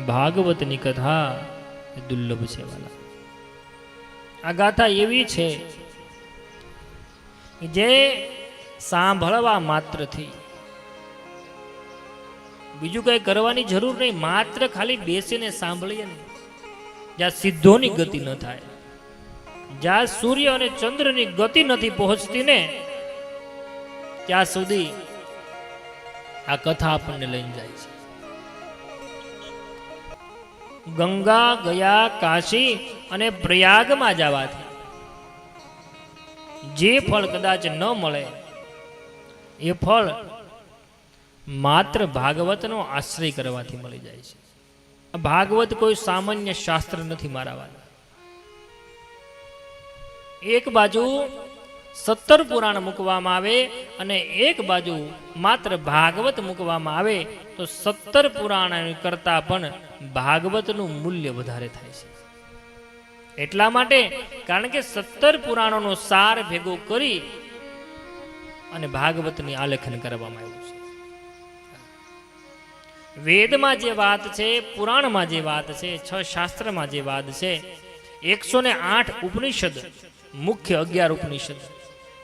ભાગવતની કથા દુર્લભ છે વાલા. આ ગાથા એવી છે જે સાંભળવા માત્રથી બીજું કઈ કરવાની જરૂર નહીં, માત્ર ખાલી બેસીને સાંભળીએ ને, જ્યાં સિદ્ધોની ગતિ ન થાય, જ્યાં સૂર્ય અને ચંદ્રની ગતિ નથી પહોંચતી ને, ત્યાં સુધી આ કથા આપણને લઈને જાય છે. ગંગા ગયા કાશી અને પ્રયાગમાં જવાથી જે ફળ કદાચ ન મળે એ ફળ માત્ર ભાગવતનો આશ્રય કરવાથી મળી જાય છે. ભાગવત કોઈ સામાન્ય શાસ્ત્ર નથી મારા વાલા. એક બાજુ 17 પુરાણ મૂકવામાં આવે અને એક બાજુ માત્ર ભાગવત મૂકવામાં આવે તો 17 પુરાણ કરતા પણ ભાગવતનું મૂલ્ય વધારે થાય છે. એટલા માટે કારણ કે 17 પુરાણોનો સાર ભેગો કરી અને ભાગવતની આલેખન કરવામાં આવ્યું છે. વેદમાં જે વાત છે, પુરાણમાં જે વાત છે, 6 શાસ્ત્રમાં જે વાત છે, 108 ઉપનિષદ, મુખ્ય 11 ઉપનિષદ,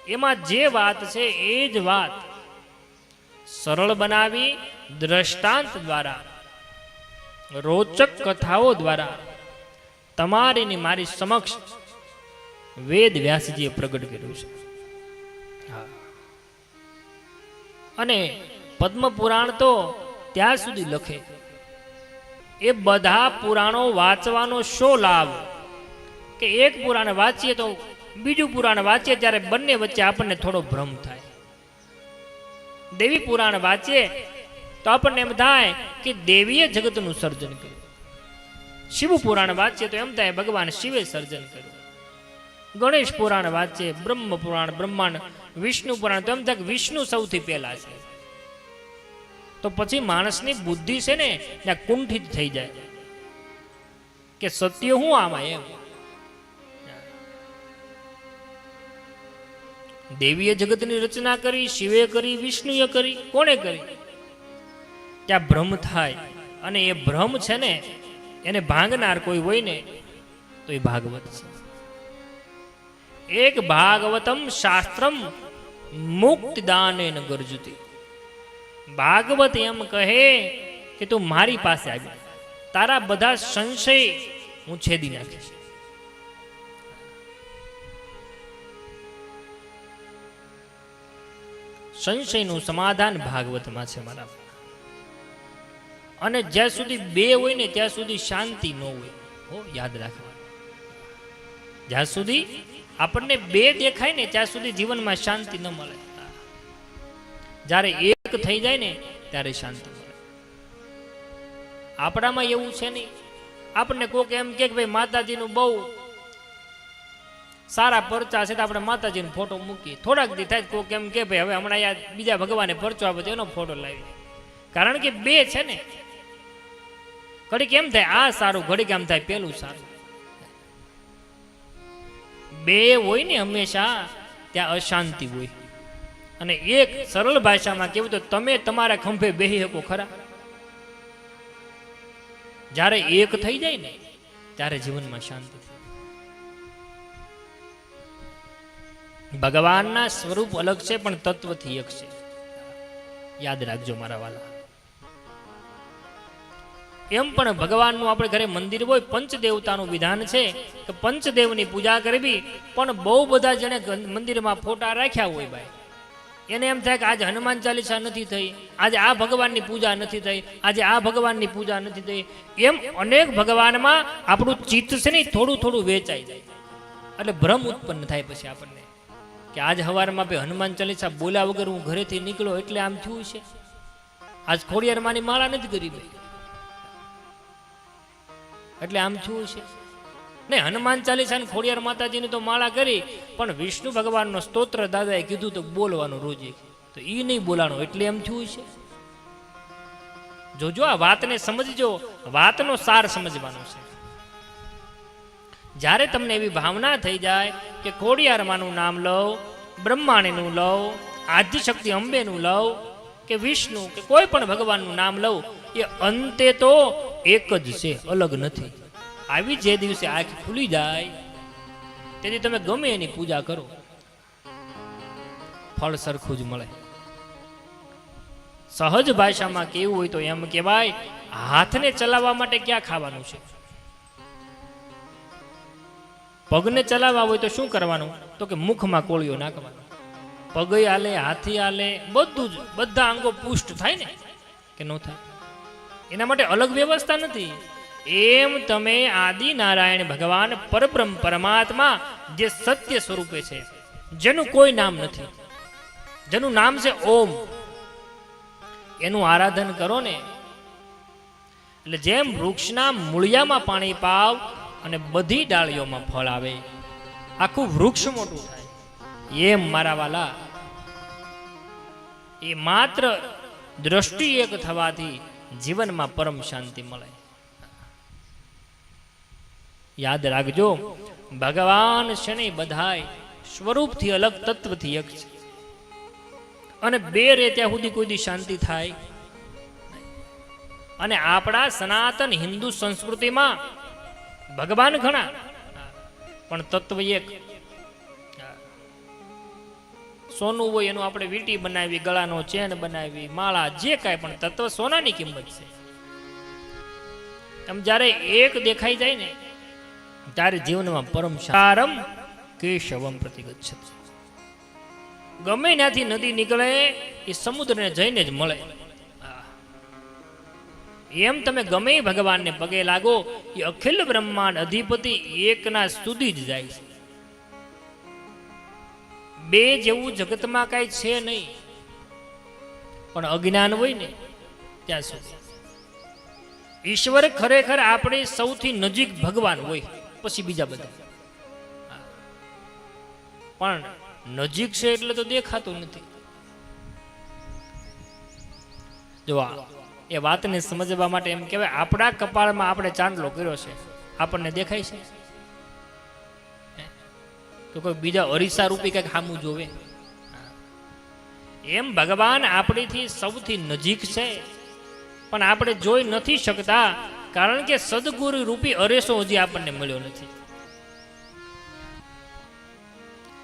એમાં જે વાત છે એ જ વાત સરળ બનાવી દ્રષ્ટાંત દ્વારા, રોચક કથાઓ દ્વારા તમારી ને મારી સમક્ષ વેદ વ્યાસજીએ પ્રગટ કર્યું છે. અને પદ્મ પુરાણ તો ત્યાં સુધી લખે, એ બધા પુરાણો વાંચવાનો શો લાભ કે એક પુરાણ વાંચીએ તો બીજું પુરાણ વાંચીએ ત્યારે બંને વચ્ચે આપણને થોડો ભ્રમ થાય. દેવી પુરાણ વાંચીએ તો આપણને એમ થાય કે દેવીએ જગતનું સર્જન કર્યું. શિવ પુરાણ વાંચીએ તો એમ થાય ભગવાન શિવે સર્જન કર્યું. ગણેશ પુરાણ વાંચીએ, બ્રહ્મ પુરાણ, બ્રહ્માંડ, વિષ્ણુ પુરાણ તો એમ થાય કે વિષ્ણુ સૌથી પહેલા છે. તો પછી માણસની બુદ્ધિ છે ને ત્યાં કુંઠિત થઈ જાય કે સત્ય હું આમાં એમ. દેવીએ જગતની રચના કરી, શિવે કરી, વિષ્ણુએ કરી, કોણે કરી? ત્યાં ભ્રમ થાય અને એ ભ્રમ છે ને એને ભાંગનાર કોઈ હોય ને તો એ ભાગવત છે. એક ભાગવતમ શાસ્ત્રમ મુક્તિદાનેન ગર્જતી. ભાગવત એમ કહે કે તું મારી પાસે આવી, તારા બધા સંશય હું છેદી નાખીશ. સંશયનું સમાધાન ભાગવતમાં છે મારા. અને જ્યાં સુધી બે હોય ને ત્યાં સુધી શાંતિ ન હોય. હો, યાદ રાખવા, જ્યાં સુધી આપણને બે દેખાય ને ત્યાં સુધી જીવનમાં શાંતિ ન મળે. જ્યારે એક થઈ જાય ને ત્યારે શાંતિ મળે. આપણામાં એવું છે નહીં. આપણને કોક એમ કે ભાઈ માતાજીનું બહુ સારા પરચા છે તો આપણે માતાજીનો ફોટો મૂકીએ. થોડાક દી થાય કોક એમ કે ભાઈ હવે હમણાં યાર બીજા ભગવાને પરચો આપે તો એનો ફોટો લાવી. કારણ કે બે છે ને, ઘડીક એમ થાય આ સારું, ઘડીક એમ થાય પેલું સારું. બે હોય ને હંમેશા ત્યાં અશાંતિ હોય. અને એક સરળ ભાષામાં કેવું તો તમે તમારા ખંભે બેહી શકો ખરા? જ્યારે એક થઈ જાય ને ત્યારે જીવનમાં શાંતિ. ભગવાનના સ્વરૂપ અલગ છે પણ તત્વથી એક છે. યાદ રાખજો મારા વાલા. એમ પણ ભગવાનનું આપણે ઘરે મંદિર હોય, પંચદેવતાનું વિધાન છે કે પંચદેવની પૂજા કરવી. પણ બહુ બધા જેને મંદિરમાં ફોટા રાખ્યા હોય ભાઈ, એને એમ થાય કે આજે હનુમાન ચાલીસા નથી થઈ, આજે આ ભગવાનની પૂજા નથી થઈ, આજે આ ભગવાનની પૂજા નથી થઈ. એમ અનેક ભગવાનમાં આપણું ચિત્ત છે ને થોડું થોડું વેચાઈ જાય. એટલે ભ્રમ ઉત્પન્ન થાય પછી આપણને કે આજ સવારમાં ભાઈ હનુમાન ચાલીસા બોલ્યા વગર હું ઘરેથી નીકળ્યો એટલે આમ થયું છે. આજ ખોડિયારમાંની માળા નથી કરી ભાઈ એટલે આમ થયું છે. નહીં, હનુમાન ચાલીસા ખોડિયાર માતાજીની તો માળા કરી, પણ વિષ્ણુ ભગવાનનો સ્તોત્ર દાદાએ કીધું તો બોલવાનું રોજે, તો એ નહીં બોલાનો એટલે એમ થયું છે. જોજો આ વાતને સમજજો, વાતનો સાર સમજવાનો છે. જ્યારે તમને એવી ભાવના થઈ જાય કે ખોડિયારમાંનું નામ લઉં, બ્રહ્માણીનું લઉં, આદ્યશક્તિ અંબેનું લઉં કે વિષ્ણુ કે કોઈ પણ ભગવાનનું નામ લઉં એ અંતે તો એક જ છે, અલગ નથી. આવી જે દિવસે આંખ ખુલી જાય તેથી તમે ગમે એની પૂજા કરો, ફળ સરખું જ મળે. સહજ ભાષામાં કેવું હોય તો એમ કહેવાય, હાથને ચલાવવા માટે ક્યાં ખાવાનું છે? પગને ચલાવવા હોય તો શું કરવાનું? તો કે મુખમાં કોળીઓ નાખવાનો. પગે હાલે, હાથી હાલે, બધું જ, બધા અંગો પુષ્ટ થાય ને કે ન થાય? એના માટે અલગ વ્યવસ્થા નથી. એમ તમે આદિ નારાયણ ભગવાન પરબ્રહ્મ પરમાત્મા જે સત્ય સ્વરૂપે છે, જેનું કોઈ નામ નથી, જેનું નામ છે ઓમ, એનું આરાધન કરો ને એટલે જેમ વૃક્ષના મૂળિયામાં પાણી પાવ અને બધી ડાળીઓમાં ફળ આવે, આખું વૃક્ષ મોટું થાય, એમ મારા વાલા એ માત્ર દ્રષ્ટિ એક થવાથી જીવનમાં પરમ શાંતિ મળે. યાદ રાખજો, ભગવાન છે ને બધાય સ્વરૂપથી અલગ, તત્વથી એક છે, અને બે રે ત્યાં સુધી કોઈ દી શાંતિ થાય. અને આપણા સનાતન હિન્દુ સંસ્કૃતિમાં ભગવાન ઘણા પણ તત્વ એક. સોનું હોય એનું આપણે વીંટી બનાવી, ગળાનો ચેન બનાવી, માળા, જે કાંઈ પણ તત્વ સોનાની કિંમત છે. એમ જ્યારે એક દેખાઈ જાય ને ત્યારે જીવનમાં પરમ સારમ કેશવમ પ્રતિગચ્છતિ. ગમે ત્યાંથી નદી નીકળે એ સમુદ્રને જઈને જ મળે. એમ તમે ગમે ભગવાનને પગે લાગો, એ અખિલ બ્રહ્માંડ અધિપતિ એકના સુધી જ જાય છે. બે જેવું જગતમાં કાંઈ છે નહીં, પણ અજ્ઞાન હોય ને ત્યાં સુધી. ઈશ્વર ખરેખર આપણી સૌથી નજીક ભગવાન હોય, પછી બીજા બધા. પણ નજીક છે એટલે તો દેખાતું નથી. જો એ વાતને સમજવા માટે એમ કહેવાય, આપણા કપાળમાં આપણે ચાંદલો કર્યો છે, આપણને દેખાય છે? તો કોઈ બીજા અરીસા રૂપી કંઈક સામું જોવે? એમ ભગવાન આપણીથી સૌથી નજીક છે, પણ આપણે જોઈ નથી શકતા, કારણ કે સદગુરુ રૂપી અરેસો હજી આપણને મળ્યો નથી.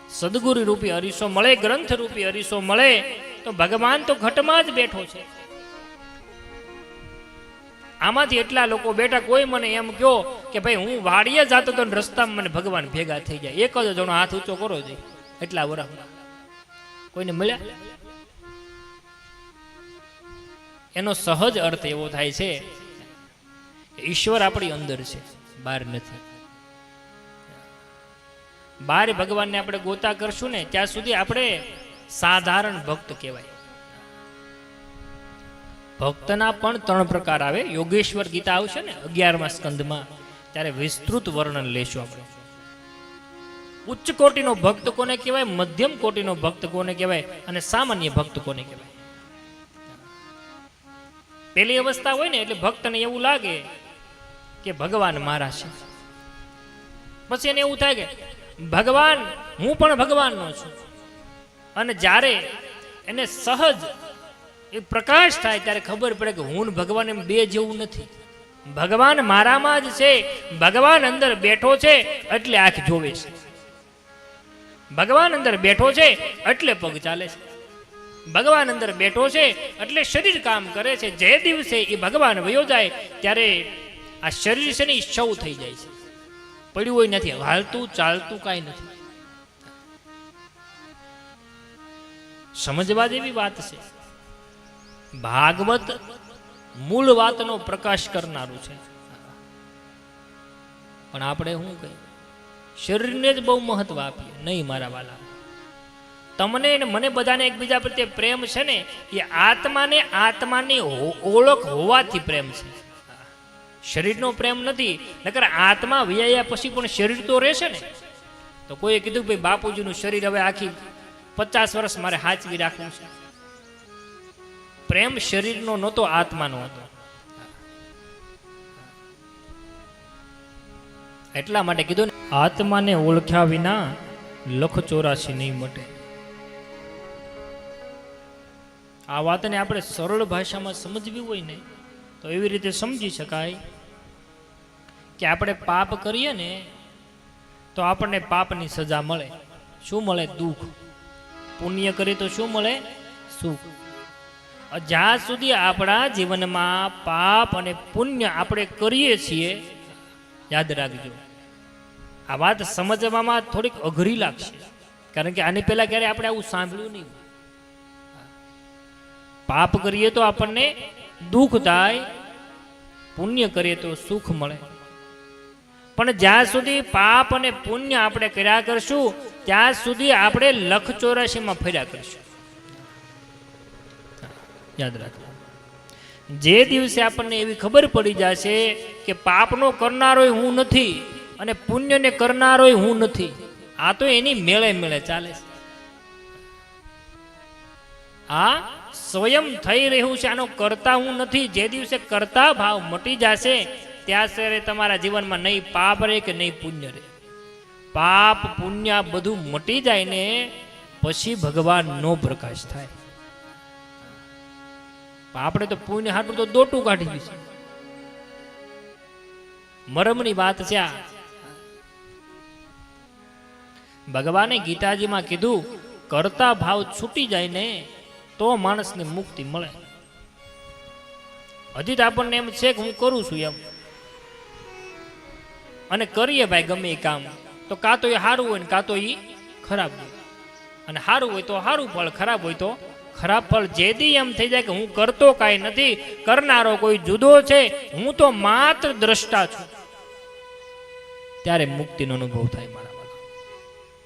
સદગુરુ રૂપી અરીસો મળે, ગ્રંથ રૂપી અરીસો મળે તો ભગવાન તો ઘટમાં જ બેઠો છે. આમાંથી એટલા લોકો બેઠા, કોઈ મને એમ કહો કે ભાઈ હું વાડીએ જતો તો રસ્તામાં મને ભગવાન ભેગા થઈ જાય, એક જ જણો હાથ ઊંચો કરો છે એટલા વરામાં, કોઈને મળ્યા? એનો સહજ અર્થ એવો થાય છે, ઈશ્વર આપણી અંદર છે, બહાર નથી. બહાર ભગવાનને આપણે ગોતા કરશું ને ત્યાં સુધી આપણે સાધારણ ભક્ત કહેવાય. ભક્તના પણ 3 પ્રકાર આવે. યોગેશ્વર ગીતા આવશે ને 11મા સ્કંદમાં, ત્યારે વિસ્તૃત વર્ણન લેશું આપણે. ઉચ્ચ કોટીનો ભક્ત કોને કહેવાય, મધ્યમ કોટીનો ભક્ત કોને કહેવાય, અને સામાન્ય ભક્ત કોને કહેવાય. પેલી અવસ્થા હોય ને એટલે ભક્તને એવું લાગે કે ભગવાન મારા છે. પછી એને એવું થાય કે ભગવાન, હું પણ ભગવાનનો છું. અને જ્યારે એને સહજ એ પ્રકાશ થાય ત્યારે ખબર પડે કે હું ભગવાન એમ બે જેવું નથી. ભગવાન મારામાં જ છે, ભગવાન અંદર બેઠો છે એટલે આંખ જોવે છે, ભગવાન અંદર બેઠો છે એટલે પગ ચાલે છે, ભગવાન અંદર બેઠો છે એટલે શરીર કામ કરે છે. જે દિવસે એ ભગવાન વયો જાય ત્યારે આ શરીર છે ને એ શવ થઈ જાય છે, પડ્યું હોય નથી, હાલતું ચાલતું કાંઈ નથી. સમજવા જેવી વાત છે. ભાગવત મૂળ વાતનો પ્રકાશ કરનારું છે, પણ આપણે શું કહીએ, શરીરને જ બહુ મહત્વ આપીએ. નહીં મારા વાલા, તમને ને મને બધાને એકબીજા પ્રત્યે પ્રેમ છે ને એ આત્માને આત્માની ઓળખ હોવાથી પ્રેમ છે, શરીરનો પ્રેમ નથી. નકર આત્મા વ્યાયા પછી પણ શરીર તો રહેશે ને. તો કોઈએ કીધું કે ભાઈ બાપુજીનું શરીર હવે આખી 50 વર્ષ મારે હાચવી રાખવું છે. પ્રેમ શરીરનો નહોતો, આત્માનો હતો. એટલા માટે કીધું ને, આત્માને ઓળખ્યા વિના લખ 84 નહીં મટે. આ વાતને આપણે સરળ ભાષામાં સમજવી હોય ને તો તો એવી રીતે સમજી શકાય કે આપણે પાપ કરીએ ને તો આપણને પાપની સજા મળે. શું મળે? દુઃખ. પુણ્ય કરીએ તો શું મળે? સુખ. જ્યાં સુધી આપણા જીવનમાં પાપ અને પુણ્ય આપણે કરીએ છીએ, યાદ રાખજો, આ વાત સમજવામાં થોડીક અઘરી લાગશે, કારણ કે આની પહેલા ક્યારે આપણે આવું સાંભળ્યું નહીં. પાપ કરીએ તો આપણને દુઃખ થાય, પુણ્ય કરીએ તો સુખ મળે. પણ જ્યાં સુધી પાપ અને પુણ્ય આપણે કર્યા કરશું ત્યાં સુધી આપણે 184 ફર્યા કરશું. યાદ રાખજો. જે દિવસે આપણને એવી ખબર પડી જશે કે પાપનો કરનારોય હું નથી અને પુણ્યને કરનારોય હું નથી, આ તો એની મેળે મેળે ચાલે છે, આ સ્વયં થઈ રહ્યું છે, આનો કરતા હું નથી. જે દિવસે કરતા ભાવ મટી જશે ત્યાં સુધી તમારા જીવનમાં નહીં પાપ રહે કે નહીં પુણ્ય રહે. પાપ પુણ્ય બધું મટી જાય ને પછી ભગવાનનો પ્રકાશ થાય. આપણે તો પુણ્ય હાટું તો દોટું કાઢી દીધું. મરમની વાત છે આ. ભગવાને ગીતાજીમાં કીધું, કરતા ભાવ છૂટી જાય ને તો માણસને મુક્તિ મળે. હજી તો આપણને એમ છે કે હું કરું છું એમ, અને કરીએ ભાઈ ગમે એ કામ, તો કાં તો એ સારું હોય ને કાં તો એ ખરાબ હોય. અને સારું હોય તો સારું ફળ, ખરાબ હોય તો ખરાબ ફળ. જેથી એમ થઈ જાય કે હું કરતો કાંઈ નથી, કરનારો કોઈ જુદો છે, હું તો માત્ર દ્રષ્ટા છું, ત્યારે મુક્તિનો અનુભવ થાય મારા.